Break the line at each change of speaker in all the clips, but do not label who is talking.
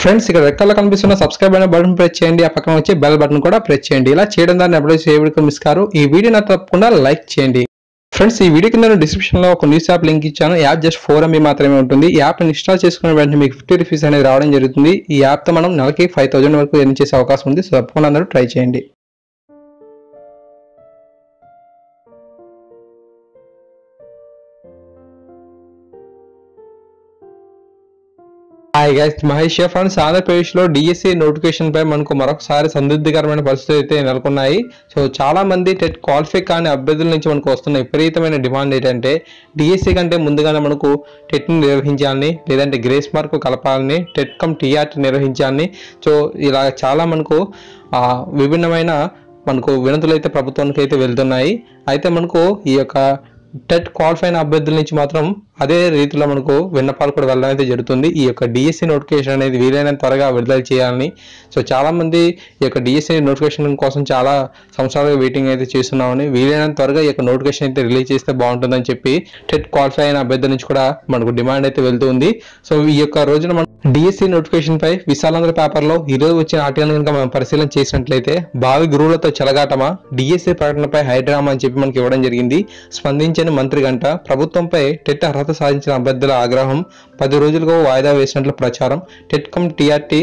Friends ఇక్కడ red colour కనిపిస్తున్న subscribe అనే బటన్ ప్రెస్ చేయండి, ఆ పక్కన వచ్చే బెల్ బటన్ కూడా ప్రెస్ చేయండి. ఇలా చేయడం ద్వారా ఎప్పుడైతే సేవడికి మిస్ కారు. ఈ వీడియోని తప్పకుండా లైక్ చేయండి. ఫ్రెండ్స్ ఈ వీడియో కింద డిస్క్రిప్షన్ లో ఒక న్యూస్ యాప్ లింక్ ఇచ్చాను. యాప్ జస్ట్ 4 MB మాత్రమే ఉంటుంది. ఈ యాప్ ఇన్స్టాల్ చేసుకున్న వెంటనే మీకు 50 రూపీస్ అనేది రావడం జరుగుతుంది. ఈ యాప్ తో మనం నెలకి 5000 వరకు ఎర్న్ చేసే అవకాశం ఉంది. సో తప్పకుండా అందరూ ట్రై చేయండి. Hi guys, Mahesh friends. ఆంధ్రప్రదేశ్లో డిఎస్సి నోటిఫికేషన్ పై మనకు మరొకసారి సందిగ్ధకరమైన పరిస్థితులు అయితే నెలకొన్నాయి. సో చాలా మంది టెట్ క్వాలిఫై కాని అభ్యర్థుల నుంచి మనకు వస్తున్న విపరీతమైన డిమాండ్ ఏంటంటే డిఎస్సి కంటే ముందుగానే మనకు టెట్ని నిర్వహించాలని, లేదంటే గ్రేస్ మార్క్ కలపాలని, టెట్ కమ్ టీఆర్టీ నిర్వహించాలని. సో ఇలా చాలా మనకు విభిన్నమైన వినతులు అయితే ప్రభుత్వానికి అయితే వెళ్తున్నాయి. అయితే మనకు ఈ యొక్క టెట్ క్వాలిఫై అయిన అభ్యర్థుల నుంచి మాత్రం అదే రీతిలో మనకు విన్నపాలు కూడా వెళ్ళడం అయితే జరుగుతుంది. ఈ యొక్క డిఎస్సి నోటిఫికేషన్ అనేది వీలైనంత త్వరగా విడుదల చేయాలని. సో చాలా మంది ఈ యొక్క డిఎస్సి నోటిఫికేషన్ కోసం చాలా సంవత్సరాలుగా వెయిటింగ్ అయితే చేస్తున్నామని, వీలైనంత త్వరగా ఈ యొక్క నోటిఫికేషన్ అయితే రిలీజ్ చేస్తే బాగుంటుందని చెప్పి టెట్ క్వాలిఫై అయిన అభ్యర్థుల నుంచి కూడా మనకు డిమాండ్ అయితే వెళ్తుంది. సో ఈ యొక్క రోజున మనం డిఎస్సి నోటిఫికేషన్ పై విశాలాంధ్ర పేపర్ లో ఈరోజు వచ్చిన ఆర్టికల్ కనుక మనం పరిశీలన చేసినట్లయితే భావి గురువులతో చెలగాటమా, డిఎస్సి ప్రకటనపై హైడ్రామా అని చెప్పి మనకి ఇవ్వడం జరిగింది. స్పందించిన మంత్రి గంట, ప్రభుత్వంపై టెట్ అర్హత సాధించిన అభ్యర్థుల ఆగ్రహం, 10 రోజులుగా వాయిదా వేసినట్లు ప్రచారం, టెట్ కమ్ టీఆర్టీ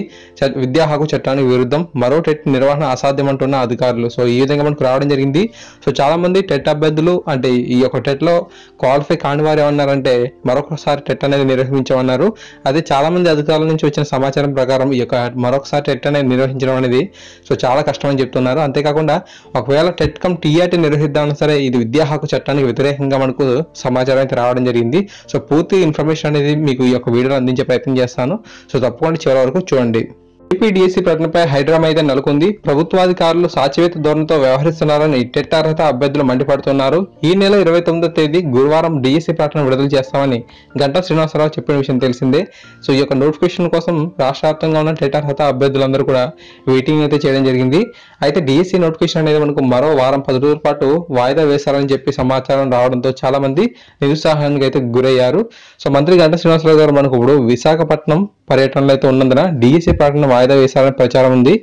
విద్యా హక్కు చట్టానికి విరుద్ధం, మరో టెట్ నిర్వహణ అసాధ్యమంటున్న అధికారులు. సో ఈ విధంగా మనకు రావడం జరిగింది. సో చాలా మంది టెట్ అభ్యర్థులు అంటే ఈ యొక్క టెట్ లో క్వాలిఫై కాని వారు ఏమన్నారంటే మరొకసారి టెట్ అనేది నిర్వహించమన్నారు. అదే చాలా మంది అధికారుల నుంచి వచ్చిన సమాచారం ప్రకారం ఈ యొక్క మరొకసారి టెట్ అనేది నిర్వహించడం అనేది సో చాలా కష్టం అని చెప్తున్నారు. అంతేకాకుండా ఒకవేళ టెట్ కమ్ టీఆర్టీ నిర్వహిద్దామన్నా సరే ఇది విద్యా హక్కు చట్టానికి వ్యతిరేకంగా మనకు సమాచారం అయితే రావడం జరిగింది. సో పూర్తి ఇన్ఫర్మేషన్ అనేది మీకు ఈ యొక్క వీడియోలో అందించే ప్రయత్నం చేస్తాను. సో తప్పకుండా చివరి వరకు చూడండి. ఏపీ డిఎస్సి ప్రకటనపై హైడ్రామా అయితే నెలకొంది. ప్రభుత్వాధికారులు సాచివేత ధోరణితో వ్యవహరిస్తున్నారని టెట్ అర్హత అభ్యర్థులు మండిపడుతున్నారు. ఈ నెల 29వ తేదీ గురువారం డిఎస్సి ప్రకటన విడుదల చేస్తామని గంటా శ్రీనివాసరావు చెప్పిన విషయం తెలిసిందే. సో ఈ యొక్క నోటిఫికేషన్ కోసం రాష్ట్ర వ్యాప్తంగా ఉన్న టెట్ అర్హత అభ్యర్థులందరూ కూడా వెయిటింగ్ అయితే చేయడం జరిగింది. అయితే డిఎస్సి నోటిఫికేషన్ అనేది మనకు మరో వారం 10 రోజుల పాటు వాయిదా వేశారని చెప్పి సమాచారం రావడంతో చాలా మంది నిరుత్సాహానికి అయితే గురయ్యారు. సో మంత్రి గంటా శ్రీనివాసరావు గారు మనకు ఇప్పుడు విశాఖపట్నం పర్యటనలో అయితే ఉన్నందున డిఎస్సి ప్రకటన వాయిదా వేశారని ప్రచారం ఉంది.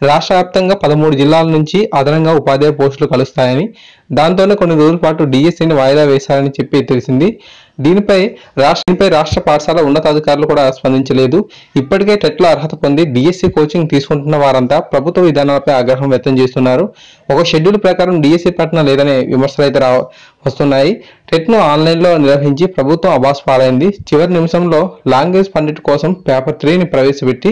రాష్ట్ర వ్యాప్తంగా 13 జిల్లాల నుంచి అదనంగా ఉపాధ్యాయ పోస్టులు కలుస్తాయని, దాంతోనే కొన్ని రోజుల పాటు డిఎస్సిని వాయిదా వేశారని చెప్పి తెలిసింది. దీనిపై రాష్ట్ర పాఠశాల ఉన్నతాధికారులు కూడా స్పందించలేదు. ఇప్పటికే టెట్లో అర్హత పొంది డిఎస్సి కోచింగ్ తీసుకుంటున్న వారంతా ప్రభుత్వ విధానాలపై ఆగ్రహం వ్యక్తం చేస్తున్నారు. ఒక షెడ్యూల్ ప్రకారం డిఎస్సి ప్రకటన లేదనే విమర్శలు అయితే వస్తున్నాయి. టెట్ను ఆన్లైన్లో నిర్వహించి ప్రభుత్వం అబాస్ పాలైంది. చివరి నిమిషంలో లాంగ్వేజ్ పండిట్ కోసం పేపర్ 3ని ప్రవేశపెట్టి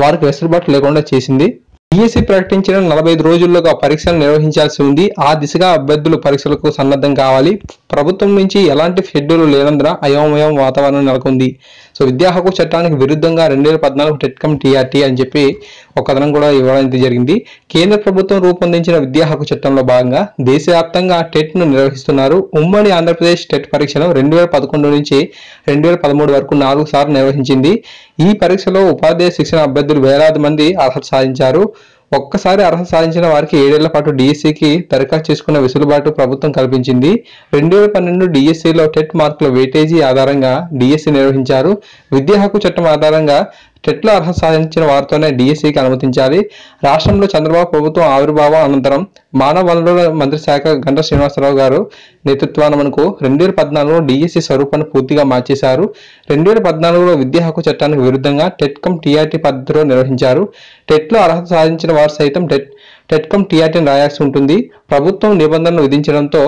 వారికి వెసులుబాటు లేకుండా చేసింది. డిఎస్సి ప్రకటించిన 45 రోజుల్లోగా పరీక్షలు నిర్వహించాల్సి ఉంది. ఆ దిశగా అభ్యర్థులు పరీక్షలకు సన్నద్ధం కావాలి. ప్రభుత్వం నుంచి ఎలాంటి షెడ్యూల్ లేనందున అయోమయం వాతావరణం నెలకొంది. సో విద్యా హక్కు చట్టానికి విరుద్ధంగా 2014 టెట్ కమ్ టీఆర్టీ అని చెప్పి ఒక కథనం కూడా ఇవ్వడం జరిగింది. కేంద్ర ప్రభుత్వం రూపొందించిన విద్యా హక్కు చట్టంలో భాగంగా దేశవ్యాప్తంగా టెట్ ను నిర్వహిస్తున్నారు. ఉమ్మడి ఆంధ్రప్రదేశ్ టెట్ పరీక్షను 2011 నుంచి 2013 వరకు 4 సార్లు నిర్వహించింది. ఈ పరీక్షలో ఉపాధ్యాయ శిక్షణ అభ్యర్థులు వేలాది మంది అర్హత సాధించారు. ఒక్కసారి అర్హత సాధించిన వారికి 7 ఏళ్ల పాటు డిఎస్సికి దరఖాస్తు చేసుకున్న వెసులుబాటు ప్రభుత్వం కల్పించింది. 2012 డిఎస్సిలో టెట్ మార్కుల వెయిటేజీ ఆధారంగా డిఎస్సి నిర్వహించారు. విద్యా హక్కు చట్టం ఆధారంగా టెట్లో అర్హత సాధించిన వారితోనే డిఎస్సికి అనుమతించాలి. రాష్ట్రంలో చంద్రబాబు ప్రభుత్వం ఆవిర్భావం అనంతరం మానవ వనరుల మంత్రి శాఖ గంటా శ్రీనివాసరావు గారు నేతృత్వాన మనకు 2014లో డిఎస్సి స్వరూపాన్ని పూర్తిగా మార్చేశారు. 2014లో విద్యా హక్కు చట్టానికి విరుద్ధంగా టెట్ కమ్ టీఆర్టీ పద్ధతిలో నిర్వహించారు. టెట్లో అర్హత సాధించిన వారు సైతం టెట్ కమ్ టీఆర్టీని రాయాల్సి ఉంటుంది. ప్రభుత్వం నిబంధనలు విధించడంతో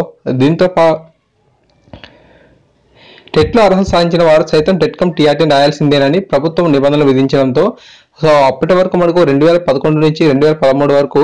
టెట్లో అర్హత సాధించిన వారు సైతం టెట్ కమ్ టీఆర్టీని రాయాల్సిందేనని ప్రభుత్వం నిబంధనలు విధించడంతో సో అప్పటి వరకు మనకు 2011 నుంచి 2013 వరకు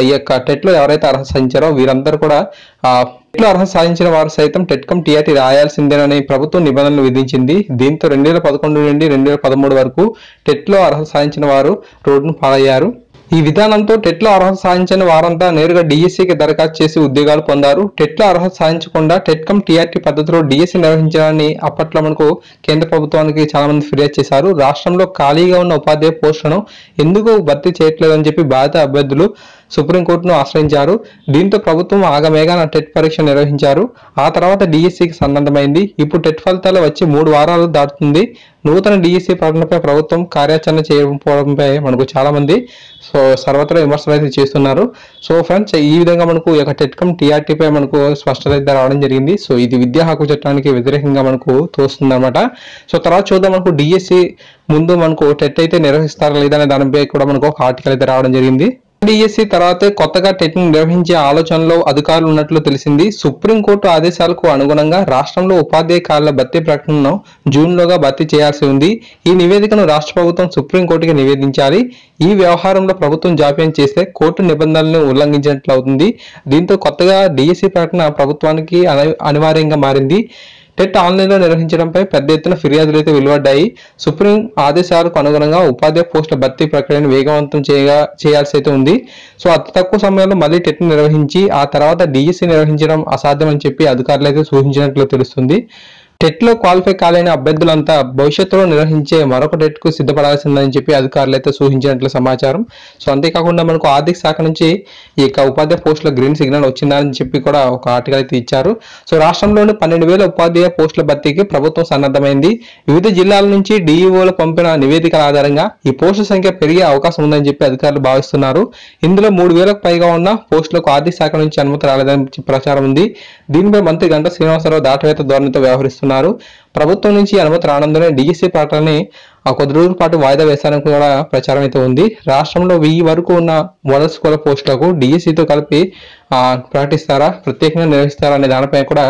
ఈ యొక్క టెట్లో ఎవరైతే అర్హత సాధించారో వీరందరూ కూడా టెట్లో అర్హత సాధించిన వారు సైతం టెట్ కమ్ టీఆర్టీ రాయాల్సిందేనని ప్రభుత్వం నిబంధనలు విధించింది. దీంతో 2011 నుండి 2013 వరకు టెట్లో అర్హత సాధించిన వారు రోడ్డును పాలయ్యారు. ఈ విధానంతో టెట్లో అర్హత సాధించిన వారంతా నేరుగా డిఎస్సికి దరఖాస్తు చేసి ఉద్యోగాలు పొందారు. టెట్లో అర్హత సాధించకుండా టెట్ కమ్ టీఆర్టీ పద్ధతిలో డిఎస్సి నిర్వహించాలని అప్పట్లో మనకు కేంద్ర ప్రభుత్వానికి చాలా మంది ఫిర్యాదు చేశారు. రాష్ట్రంలో ఖాళీగా ఉన్న ఉపాధ్యాయ పోస్టులను ఎందుకు భర్తీ చేయట్లేదని చెప్పి బాధిత అభ్యర్థులు సుప్రీంకోర్టును ఆశ్రయించారు. దీంతో ప్రభుత్వం ఆగమేఘాన టెట్ పరీక్ష నిర్వహించారు. ఆ తర్వాత డిఎస్సికి సన్నద్ధమైంది. ఇప్పుడు టెట్ ఫలితాలు వచ్చి 3 వారాలు దాటుతుంది. నూతన డిఎస్సి ప్రకటనపై ప్రభుత్వం కార్యాచరణ చేయకపోవడంపై మనకు చాలా మంది సర్వత్రా విమర్శలు అయితే చేస్తున్నారు. సో ఫ్రెండ్స్, ఈ విధంగా మనకు ఈ యొక్క టెట్ కమ్ టీఆర్టీపై మనకు స్పష్టత అయితే రావడం జరిగింది. సో ఇది విద్యా హక్కు చట్టానికి వ్యతిరేకంగా మనకు తోస్తుంది అనమాట. సో తర్వాత చూద్దాం, మనకు డిఎస్సి ముందు మనకు టెట్ అయితే నిర్వహిస్తారా లేదనే దానిపై కూడా మనకు ఒక ఆర్టికల్ అయితే రావడం జరిగింది. డిఎస్సి తర్వాతే కొత్తగా టెట్ నిర్వహించే ఆలోచనలో అధికారులు ఉన్నట్లు తెలిసింది. సుప్రీంకోర్టు ఆదేశాలకు అనుగుణంగా రాష్ట్రంలో ఉపాధ్యాయ ఖాళీల భర్తీ ప్రకటనను జూన్లోగా భర్తీ చేయాల్సి ఉంది. ఈ నివేదికను రాష్ట్ర ప్రభుత్వం సుప్రీంకోర్టుకి నివేదించాలి. ఈ వ్యవహారంలో ప్రభుత్వం జాప్యం చేస్తే కోర్టు నిబంధనలను ఉల్లంఘించినట్లు అవుతుంది. దీంతో కొత్తగా డిఎస్సి ప్రకటన ప్రభుత్వానికి అనివార్యంగా మారింది. టెట్ ఆన్లైన్లో నిర్వహించడంపై పెద్ద ఎత్తున ఫిర్యాదులు అయితే వెలువడ్డాయి. సుప్రీం ఆదేశాలకు అనుగుణంగా ఉపాధ్యాయ పోస్టుల భర్తీ ప్రక్రియను వేగవంతం చేయాల్సి అయితే ఉంది. సో అతి తక్కువ సమయంలో మళ్ళీ టెట్ నిర్వహించి ఆ తర్వాత డిఎస్సి నిర్వహించడం అసాధ్యమని చెప్పి అధికారులు అయితే సూచించినట్లు తెలుస్తుంది. టెట్లో క్వాలిఫై కాలేని అభ్యర్థులంతా భవిష్యత్తులో నిర్వహించే మరొక టెట్కు సిద్ధపడాల్సిందని చెప్పి అధికారులు అయితే సూచించినట్లు సమాచారం. సో అంతేకాకుండా మనకు ఆర్థిక శాఖ నుంచి ఈ యొక్క ఉపాధ్యాయ పోస్టుల గ్రీన్ సిగ్నల్ వచ్చిందని చెప్పి కూడా ఒక ఆర్టికల్ అయితే ఇచ్చారు. సో రాష్ట్రంలోని 12,000 ఉపాధ్యాయ పోస్టుల భర్తీకి ప్రభుత్వం సన్నద్ధమైంది. వివిధ జిల్లాల నుంచి డిఈఓలు పంపిన నివేదికల ఆధారంగా ఈ పోస్టుల సంఖ్య పెరిగే అవకాశం ఉందని చెప్పి అధికారులు భావిస్తున్నారు. ఇందులో 3,000కు పైగా ఉన్న పోస్టులకు ఆర్థిక శాఖ నుంచి అనుమతి రాలేదని ప్రచారం ఉంది. దీనిపై మంత్రి గంటా శ్రీనివాసరావు దాటవేత ధోరణితో వ్యవహరిస్తున్నారు. ప్రభుత్వం నుంచి అనుమతి రానందునే డిఎస్సి ప్రకటనని కొద్ది రోజుల పాటు వాయిదా వేశారని కూడా ప్రచారం అయితే ఉంది. రాష్ట్రంలో 1000 వరకు ఉన్న మోడల్ స్కూల్ పోస్టులకు డిఎస్సితో కలిపి ప్రకటిస్తారా, ప్రత్యేకంగా నిర్వహిస్తారా అనే దానిపై కూడా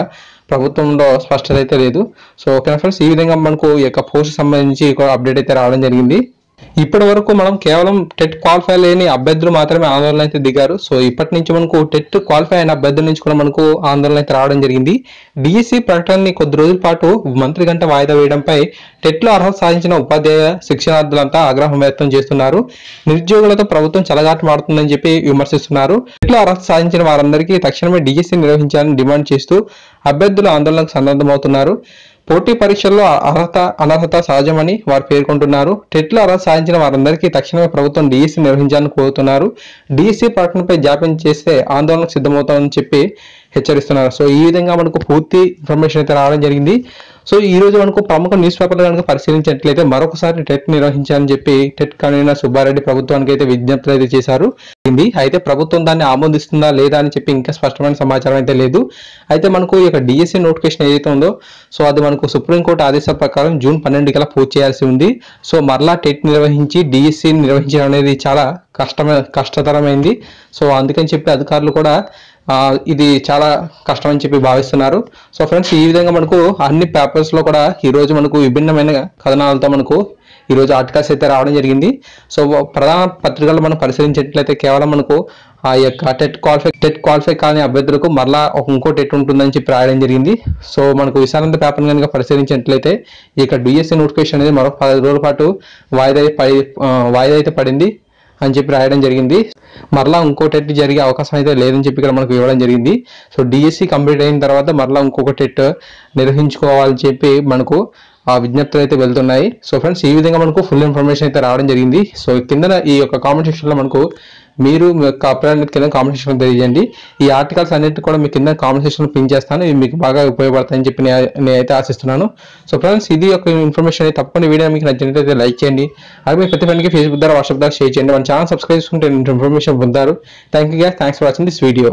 ప్రభుత్వంలో స్పష్టత అయితే లేదు. సో ఓకే ఫ్రెండ్స్, ఈ విధంగా మనకు ఈ యొక్క పోస్ట్ సంబంధించి అప్డేట్ అయితే రావడం జరిగింది. ఇప్పటి వరకు మనం కేవలం టెట్ క్వాలిఫై లేని అభ్యర్థులు మాత్రమే ఆందోళన అయితే దిగారు. సో ఇప్పటి నుంచి మనకు టెట్ క్వాలిఫై అయిన అభ్యర్థుల నుంచి కూడా మనకు ఆందోళన అయితే రావడం జరిగింది. డిఎస్సి ప్రకటనని కొద్ది రోజుల పాటు మంత్రి గంట వాయిదా వేయడంపై టెట్లో అర్హత సాధించిన ఉపాధ్యాయ శిక్షణార్థులంతా ఆగ్రహం వ్యక్తం చేస్తున్నారు. నిరుద్యోగులతో ప్రభుత్వం చెలగాటమాడుతుందని చెప్పి విమర్శిస్తున్నారు. టెట్లో అర్హత సాధించిన వారందరికీ తక్షణమే డిఎస్సి నిర్వహించాలని డిమాండ్ చేస్తూ అభ్యర్థులు ఆందోళనకు సన్నద్ధమవుతున్నారు. పోటీ పరీక్షల్లో అనర్హత సహజమని వారు పేర్కొంటున్నారు. టెట్లో అర్హత సాధించిన వారందరికీ తక్షణమే ప్రభుత్వం డిఎస్సి నిర్వహించాలని కోరుతున్నారు. డిఎస్సి ప్రకటనపై జాప్యం చేస్తే ఆందోళనకు సిద్ధమవుతామని చెప్పి హెచ్చరిస్తున్నారు. సో ఈ విధంగా మనకు పూర్తి ఇన్ఫర్మేషన్ అయితే రావడం జరిగింది. సో ఈ రోజు మనకు ప్రముఖ న్యూస్ పేపర్లు కనుక పరిశీలించినట్లయితే మరొకసారి టెట్ నిర్వహించాలని చెప్పి టెట్ కన్వీనర్ సుబ్బారెడ్డి ప్రభుత్వానికి అయితే విజ్ఞప్తులు అయితే చేశారు. అయితే ప్రభుత్వం దాన్ని ఆమోదిస్తుందా లేదా అని చెప్పి ఇంకా స్పష్టమైన సమాచారం అయితే లేదు. అయితే మనకు ఈ యొక్క డిఎస్సి నోటిఫికేషన్ ఏదైతే ఉందో సో అది మనకు సుప్రీంకోర్టు ఆదేశాల ప్రకారం జూన్ 12 కల్లా పూర్తి చేయాల్సి ఉంది. సో మరలా టెట్ నిర్వహించి డిఎస్సి నిర్వహించడం అనేది చాలా కష్టతరమైంది. సో అందుకని చెప్పి అధికారులు కూడా ఇది చాలా కష్టం అని చెప్పి భావిస్తున్నారు. సో ఫ్రెండ్స్, ఈ విధంగా మనకు అన్ని పేపర్స్ లో కూడా ఈ రోజు మనకు విభిన్నమైన కథనాలతో మనకు ఈ రోజు ఆర్టికల్స్ అయితే రావడం జరిగింది. సో ప్రధాన పత్రికల్లో మనం పరిశీలించినట్లయితే కేవలం మనకు ఆ యొక్క టెట్ క్వాలిఫై కాని అభ్యర్థులకు మరలా ఇంకో టెట్ ఉంటుందని చెప్పి రాయడం జరిగింది. సో మనకు విశాలంత పేపర్ కనుక పరిశీలించినట్లయితే ఈ యొక్క డిఎస్సి నోటిఫికేషన్ అనేది మరొక 10 రోజుల పాటు వాయిదా అయితే పడింది అని చెప్పి రాయడం జరిగింది. మరలా ఇంకో టెట్ జరిగే అవకాశం అయితే లేదని చెప్పి ఇక్కడ మనకు ఇవ్వడం జరిగింది. సో డిఎస్సి కంప్లీట్ అయిన తర్వాత మరలా ఇంకొక టెట్ నిర్వహించుకోవాలని చెప్పి మనకు ఆ విజ్ఞప్తులు అయితే వెళ్తున్నాయి. సో ఫ్రెండ్స్, ఈ విధంగా మనకు ఫుల్ ఇన్ఫర్మేషన్ అయితే రావడం జరిగింది. సో కింద ఈ యొక్క కామెంట్ సెక్షన్లో మనకు మీరు మీ యొక్క అభిప్రాయాన్ని కింద కామెంట్ సెక్షన్లో తెలియజేయండి. ఈ ఆర్టికల్స్ అన్నిటి కూడా మీ కింద కామెంట్ సెక్షన్లో పిన్ చేస్తాను. ఇవి మీకు బాగా ఉపయోగపడతాయని చెప్పి నేనైతే ఆశిస్తున్నాను. సో ఫ్రెండ్స్, ఇది ఒక ఇన్ఫర్మేషన్ అయితే తప్పని వీడియో మీకు నచ్చినట్లయితే లైక్ చేయండి. అలాగే మీ ప్రతి ఫ్రెండ్కి ఫేస్బుక్ ద్వారా వాట్సాప్ ద్వారా షేర్ చేయండి. మన ఛానల్ సబ్స్క్రైబ్ చేసుకుంటే ఇన్ఫర్మేషన్ పొందారు. Thanks for watching this video.